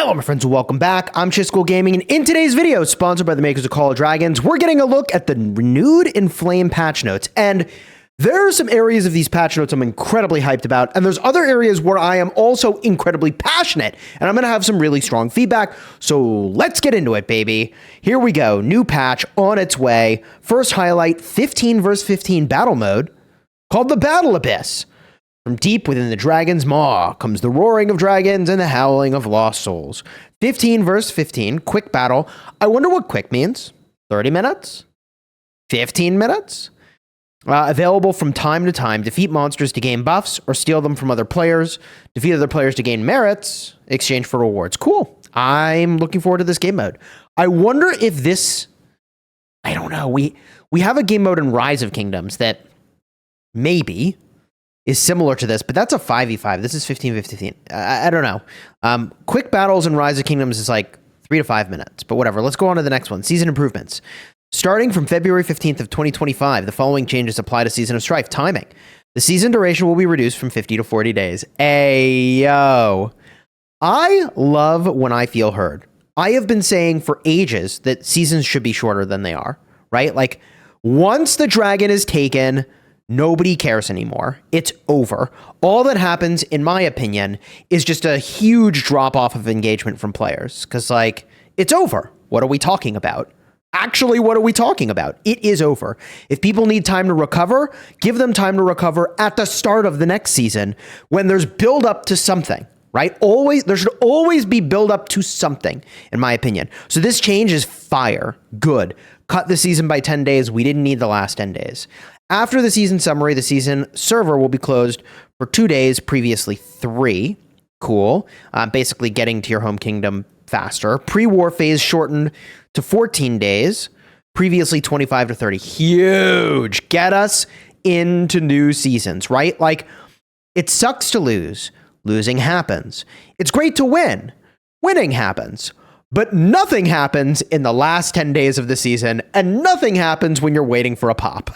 Hello, my friends, and welcome back. I'm Chisgule Gaming, and in today's video, sponsored by the makers of Call of Dragons, we're getting a look at the renewed Inflame patch notes. And there are some areas of these patch notes I'm incredibly hyped about, and there's other areas where I am also incredibly passionate, and I'm going to have some really strong feedback. So let's get into it, baby. Here we go. New patch on its way. First highlight, 15 vs 15 battle mode called the Battle Abyss. From deep within the dragon's maw comes the roaring of dragons and the howling of lost souls. 15 vs 15, quick battle. I wonder what quick means. 30 minutes? 15 minutes? Available from time to time. Defeat monsters to gain buffs or steal them from other players. Defeat other players to gain merits. Exchange for rewards. Cool. I'm looking forward to this game mode. I wonder if this... I don't know. We have a game mode in Rise of Kingdoms that maybe is similar to this, but that's a 5v5. This is 15 v 15. I don't know. Quick battles in Rise of Kingdoms is like 3 to 5 minutes, but whatever. Let's go on to the next one. Season improvements. Starting from February 15th of 2025, the following changes apply to Season of Strife. Timing. The season duration will be reduced from 50 to 40 days. Ayo. I love when I feel heard. I have been saying for ages that seasons should be shorter than they are, right? Like, once the dragon is taken, nobody cares anymore. It's over. All that happens, in my opinion, is just a huge drop-off of engagement from players. Because, like, it's over. What are we talking about? Actually, what are we talking about? It is over. If people need time to recover, give them time to recover at the start of the next season when there's build-up to something, right? There should always be build-up to something, in my opinion. So this change is fire. Good. Cut the season by 10 days. We didn't need the last 10 days. After the season summary, the season server will be closed for 2 days, previously 3. Cool. Basically getting to your home kingdom faster. Pre-war phase shortened to 14 days, previously 25 to 30. Huge. Get us into new seasons, right? Like, it sucks to lose. Losing happens. It's great to win. Winning happens. But nothing happens in the last 10 days of the season, and nothing happens when you're waiting for a pop.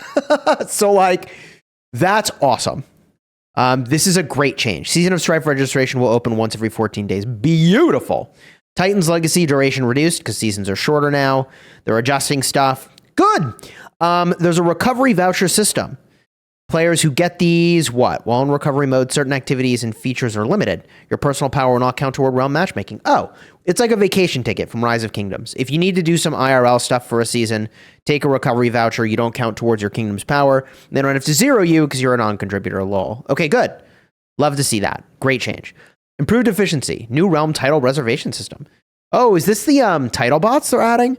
So, like, that's awesome. This is a great change. Season of Strife registration will open once every 14 days. Beautiful. Titan's Legacy duration reduced because seasons are shorter now. They're adjusting stuff. Good. There's a recovery voucher system. Players who get these, while in recovery mode, certain activities and features are limited. Your personal power will not count toward realm matchmaking. Oh, it's like a vacation ticket from Rise of Kingdoms. If you need to do some IRL stuff for a season, take a recovery voucher. You don't count towards your kingdom's power. They don't have to zero you because you're a non-contributor. Lol. Okay, good. Love to see that. Great change. Improved efficiency. New realm title reservation system. Oh, is this the title bots they're adding?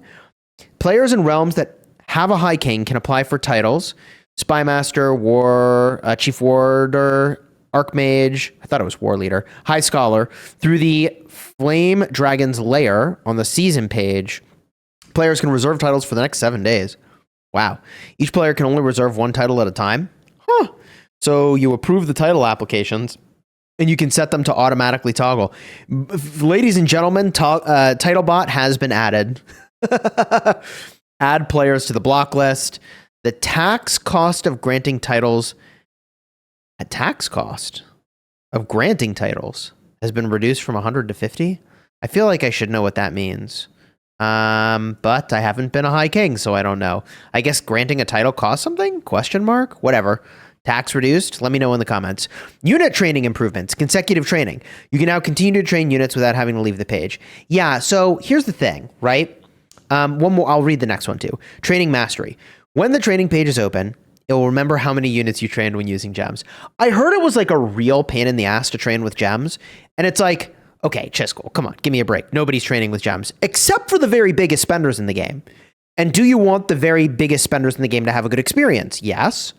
Players in realms that have a high king can apply for titles. Spymaster, Chief Warder, Archmage, I thought it was War Leader, High Scholar, through the Flame Dragon's Lair on the season page. Players can reserve titles for the next 7 days. Wow. Each player can only reserve one title at a time. Huh. So you approve the title applications, and you can set them to automatically toggle. Ladies and gentlemen, TitleBot has been added. Add players to the block list. The tax cost of granting titles, has been reduced from 100 to 50. I feel like I should know what that means. But I haven't been a high king, so I don't know. I guess granting a title costs something? Question mark? Whatever. Tax reduced? Let me know in the comments. Unit training improvements. Consecutive training. You can now continue to train units without having to leave the page. Yeah, so here's the thing, right? One more. I'll read the next one too. Training mastery. When the training page is open, it will remember how many units you trained when using gems. I heard it was like a real pain in the ass to train with gems. And it's like, okay, Chisgule, come on, give me a break. Nobody's training with gems, except for the very biggest spenders in the game. And do you want the very biggest spenders in the game to have a good experience? Yes.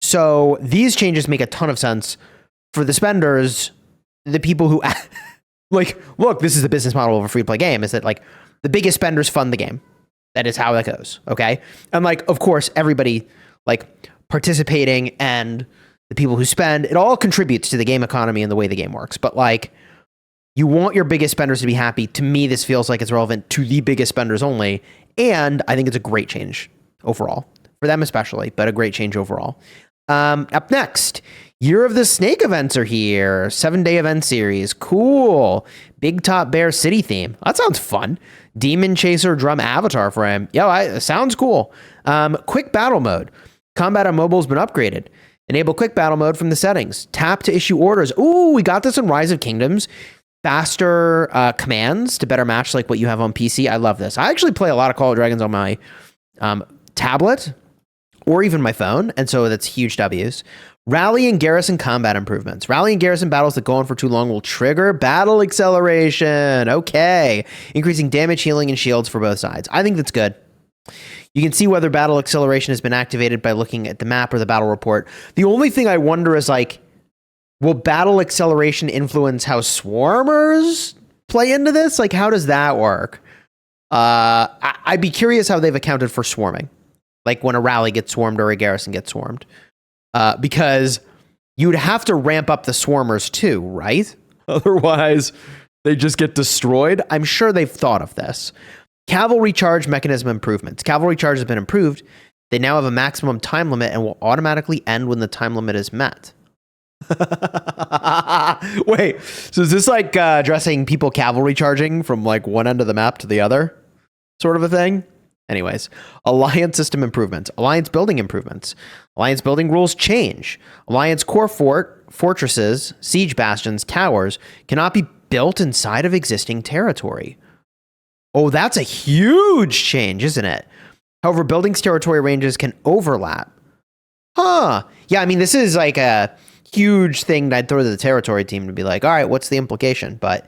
So these changes make a ton of sense for the spenders, the people who, like, look, this is the business model of a free-to-play game, is that, like, the biggest spenders fund the game. That is how that goes, okay? And, like, of course, everybody, like, participating and the people who spend, it all contributes to the game economy and the way the game works. But, like, you want your biggest spenders to be happy. To me, this feels like it's relevant to the biggest spenders only. And I think it's a great change overall. For them especially, but a great change overall. Up next, Year of the Snake events are here. 7-day event series. Cool. Big Top Bear City theme. That sounds fun. Demon Chaser Drum avatar frame. Sounds cool. Quick battle mode. Combat on mobile has been upgraded. Enable quick battle mode from the settings. Tap to issue orders. Ooh, we got this in Rise of Kingdoms. Faster commands to better match like what you have on PC. I love this. I actually play a lot of Call of Dragons on my tablet or even my phone, and so that's huge W's. Rally and garrison combat improvements. Rally and garrison battles that go on for too long will trigger battle acceleration. Okay. Increasing damage, healing, and shields for both sides. I think that's good. You can see whether battle acceleration has been activated by looking at the map or the battle report. The only thing I wonder is, like, will battle acceleration influence how swarmers play into this? Like, how does that work? I'd be curious how they've accounted for swarming. Like when a rally gets swarmed or a garrison gets swarmed. Because you'd have to ramp up the swarmers too, right? Otherwise, they just get destroyed. I'm sure they've thought of this. Cavalry charge mechanism improvements. Cavalry charge has been improved. They now have a maximum time limit and will automatically end when the time limit is met. Wait, so is this like addressing people cavalry charging from like one end of the map to the other sort of a thing? Anyways, alliance system improvements, alliance building improvements, alliance building rules change. Alliance core fortresses, siege bastions, towers cannot be built inside of existing territory. Oh, that's a huge change, isn't it? However, buildings territory ranges can overlap. Huh. Yeah, I mean, this is like a huge thing that I'd throw to the territory team to be like, all right, what's the implication? But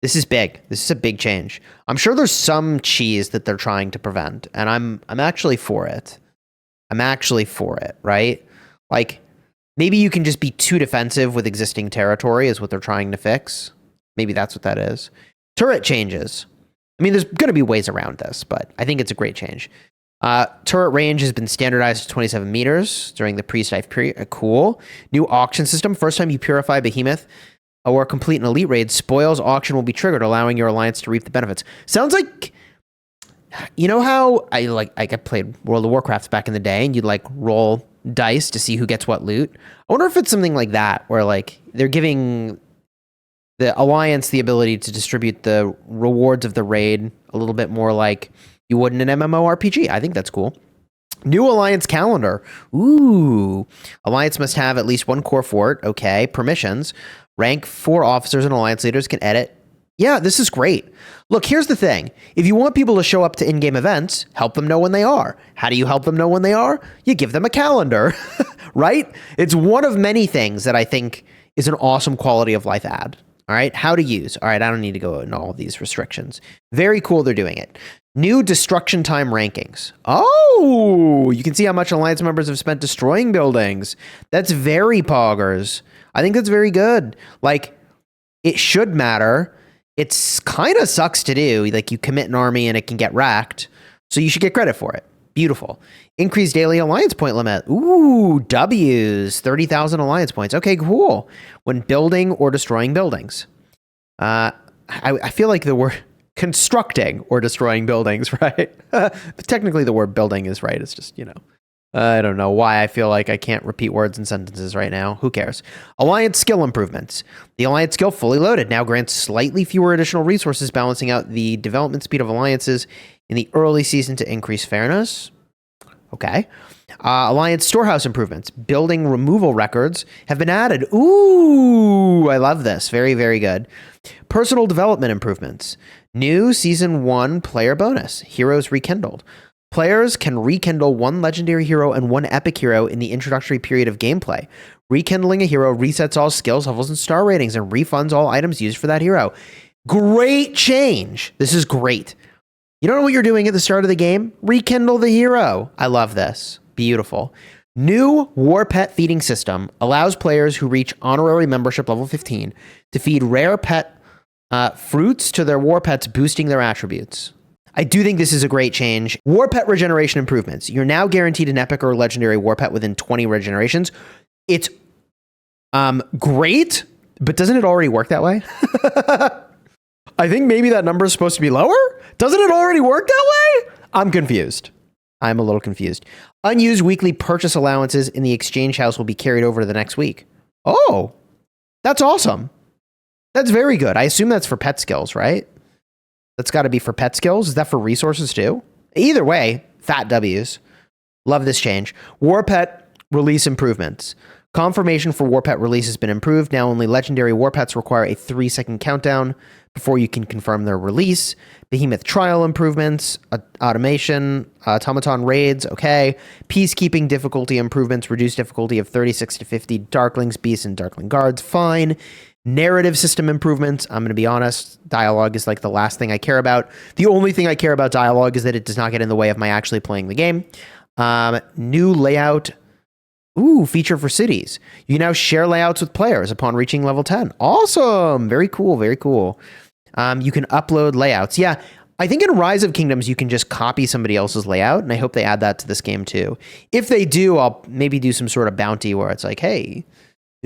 this is big. This is a big change. I'm sure there's some cheese that they're trying to prevent, and I'm actually for it. I'm actually for it, right? Like, maybe you can just be too defensive with existing territory is what they're trying to fix. Maybe that's what that is. Turret changes. I mean, there's going to be ways around this, but I think it's a great change. Turret range has been standardized to 27 meters during the pre-snipe period. Cool. New auction system. First time you purify Behemoth or complete an elite raid, spoils auction will be triggered, allowing your alliance to reap the benefits. Sounds like, you know how I played World of Warcraft back in the day, and you'd like roll dice to see who gets what loot. I wonder if it's something like that, where like they're giving the alliance the ability to distribute the rewards of the raid a little bit more like you would in an MMORPG. I think that's cool. New alliance calendar. Ooh. Alliance must have at least one core fort. Okay. Permissions. Rank 4 officers and alliance leaders can edit. Yeah, this is great. Look, here's the thing. If you want people to show up to in-game events, help them know when they are. How do you help them know when they are? You give them a calendar, right? It's one of many things that I think is an awesome quality of life add. All right, how to use. All right, I don't need to go into all of these restrictions. Very cool they're doing it. New destruction time rankings. Oh, you can see how much Alliance members have spent destroying buildings. That's very poggers. I think that's very good. Like, it should matter. It's kind of sucks to do. Like, you commit an army and it can get racked. So you should get credit for it. Beautiful. Increased daily alliance point limit. Ooh, W's. 30,000 alliance points. Okay, cool. When building or destroying buildings. I feel like the word constructing or destroying buildings, right? But technically the word building is right. It's just, I don't know why I feel like I can't repeat words and sentences right now. Who cares? Alliance skill improvements. The alliance skill fully loaded now grants slightly fewer additional resources, balancing out the development speed of alliances in the early season to increase fairness. Okay. Alliance storehouse improvements. Building removal records have been added. Ooh, I love this. Very, very good. Personal development improvements. New Season 1 player bonus. Heroes rekindled. Players can rekindle one legendary hero and one epic hero in the introductory period of gameplay. Rekindling a hero resets all skills, levels, and star ratings and refunds all items used for that hero. Great change. This is great. You don't know what you're doing at the start of the game? Rekindle the hero. I love this. Beautiful. New Warpet feeding system allows players who reach honorary membership level 15 to feed rare pet fruits to their Warpets, boosting their attributes. I do think this is a great change. Warpet regeneration improvements. You're now guaranteed an epic or legendary Warpet within 20 regenerations. It's great, but doesn't it already work that way? I think maybe that number is supposed to be lower. Doesn't it already work that way? I'm confused. I'm a little confused. Unused weekly purchase allowances in the exchange house will be carried over to the next week. Oh, that's awesome. That's very good. I assume that's for pet skills, right? That's got to be for pet skills. Is that for resources too? Either way, fat W's. Love this change. Warpet release improvements. Confirmation for Warpet release has been improved. Now only legendary Warpets require a 3-second countdown before you can confirm their release. Behemoth trial improvements, automation, automaton raids, okay. Peacekeeping difficulty improvements, reduced difficulty of 36 to 50, Darklings, Beasts, and Darkling Guards, fine. Narrative system improvements, I'm going to be honest, dialogue is like the last thing I care about. The only thing I care about dialogue is that it does not get in the way of my actually playing the game. New layout. Ooh, feature for cities. You can now share layouts with players upon reaching level 10. Awesome. Very cool. Very cool. You can upload layouts. Yeah, I think in Rise of Kingdoms, you can just copy somebody else's layout, and I hope they add that to this game too. If they do, I'll maybe do some sort of bounty where it's like, hey,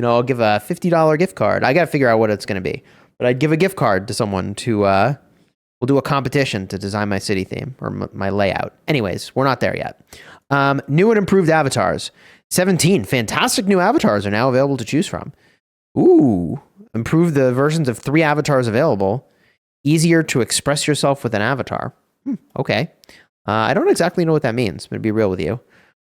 I'll give a $50 gift card. I got to figure out what it's going to be. But I'd give a gift card to someone to, we'll do a competition to design my city theme or my layout. Anyways, we're not there yet. New and improved avatars. 17 fantastic new avatars are now available to choose from. Ooh, improve the versions of 3 avatars available. Easier to express yourself with an avatar. Okay. I don't exactly know what that means. I'm going to be real with you.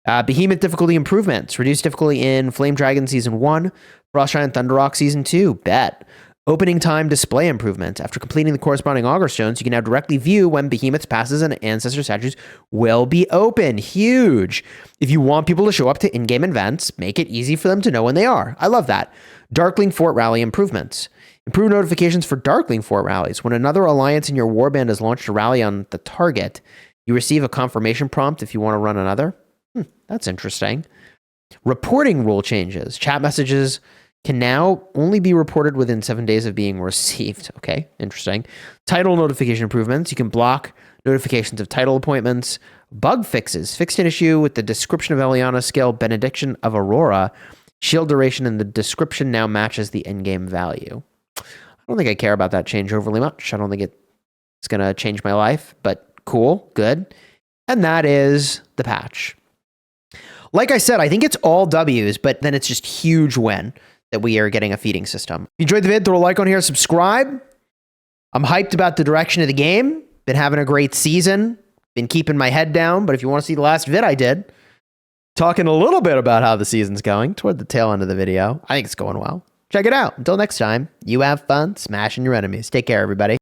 Behemoth difficulty improvements. Reduced difficulty in Flame Dragon Season 1. Frostshine Thunderrock Season 2. Bet. Opening time display improvement. After completing the corresponding Augur Stones, you can now directly view when Behemoth's passes and Ancestor statues will be open. Huge. If you want people to show up to in-game events, make it easy for them to know when they are. I love that. Darkling Fort Rally improvements. Improve notifications for Darkling Fort rallies. When another alliance in your warband has launched a rally on the target, you receive a confirmation prompt if you want to run another. That's interesting. Reporting rule changes. Chat messages can now only be reported within 7 days of being received. Okay, interesting. Title notification improvements. You can block notifications of title appointments. Bug fixes. Fixed an issue with the description of Eliana's skill, Benediction of Aurora. Shield duration in the description now matches the endgame value. I don't think I care about that change overly much. I don't think it's going to change my life, but cool, good. And that is the patch. Like I said, I think it's all W's, but then it's just huge win that we are getting a feeding system. If you enjoyed the vid, throw a like on here, subscribe. I'm hyped about the direction of the game. Been having a great season. Been keeping my head down, but if you want to see the last vid I did, talking a little bit about how the season's going toward the tail end of the video, I think it's going well. Check it out. Until next time, you have fun smashing your enemies. Take care, everybody.